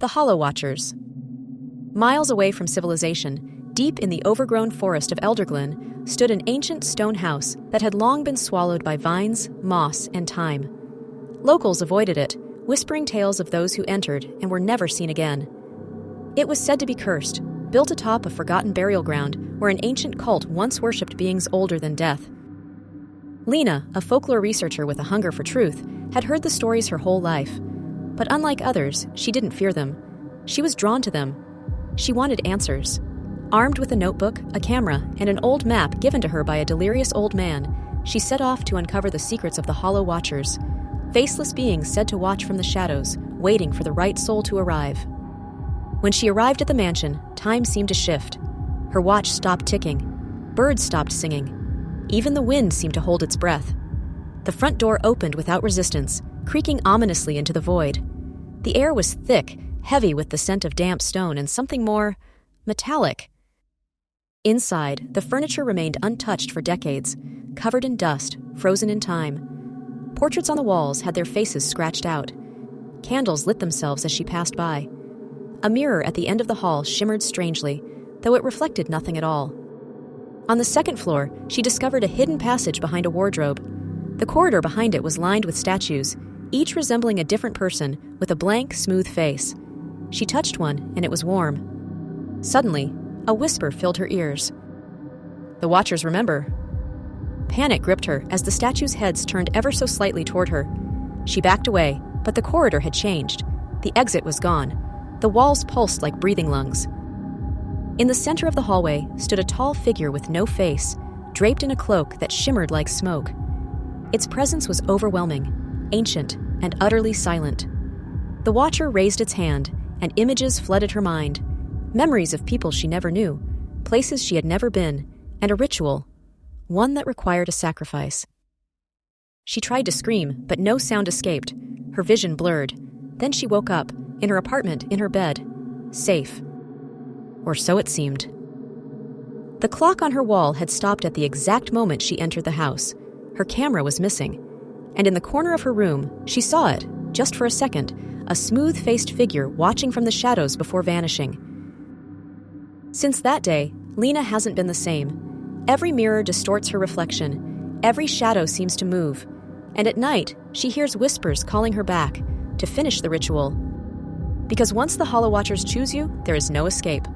The Hollow Watchers. Miles away from civilization, deep in the overgrown forest of Elderglen, stood an ancient stone house that had long been swallowed by vines, moss, and time. Locals avoided it, whispering tales of those who entered and were never seen again. It was said to be cursed, built atop a forgotten burial ground where an ancient cult once worshipped beings older than death. Lena, a folklore researcher with a hunger for truth, had heard the stories her whole life. But unlike others, she didn't fear them. She was drawn to them. She wanted answers. Armed with a notebook, a camera, and an old map given to her by a delirious old man, she set off to uncover the secrets of the Hollow Watchers, faceless beings said to watch from the shadows, waiting for the right soul to arrive. When she arrived at the mansion, time seemed to shift. Her watch stopped ticking. Birds stopped singing. Even the wind seemed to hold its breath. The front door opened without resistance, creaking ominously into the void. The air was thick, heavy with the scent of damp stone and something more metallic. Inside, the furniture remained untouched for decades, covered in dust, frozen in time. Portraits on the walls had their faces scratched out. Candles lit themselves as she passed by. A mirror at the end of the hall shimmered strangely, though it reflected nothing at all. On the second floor, she discovered a hidden passage behind a wardrobe. The corridor behind it was lined with statues, each resembling a different person with a blank, smooth face. She touched one, and it was warm. Suddenly, a whisper filled her ears. "The Watchers remember." Panic gripped her as the statues' heads turned ever so slightly toward her. She backed away, but the corridor had changed. The exit was gone. The walls pulsed like breathing lungs. In the center of the hallway stood a tall figure with no face, draped in a cloak that shimmered like smoke. Its presence was overwhelming, ancient, and utterly silent. The Watcher raised its hand, and images flooded her mind. Memories of people she never knew, places she had never been, and a ritual, one that required a sacrifice. She tried to scream, but no sound escaped. Her vision blurred. Then she woke up, in her apartment, in her bed, safe. Or so it seemed. The clock on her wall had stopped at the exact moment she entered the house. Her camera was missing. And in the corner of her room, she saw it, just for a second, a smooth-faced figure watching from the shadows before vanishing. Since that day, Lena hasn't been the same. Every mirror distorts her reflection. Every shadow seems to move. And at night, she hears whispers calling her back to finish the ritual. Because once the Hollow Watchers choose you, there is no escape.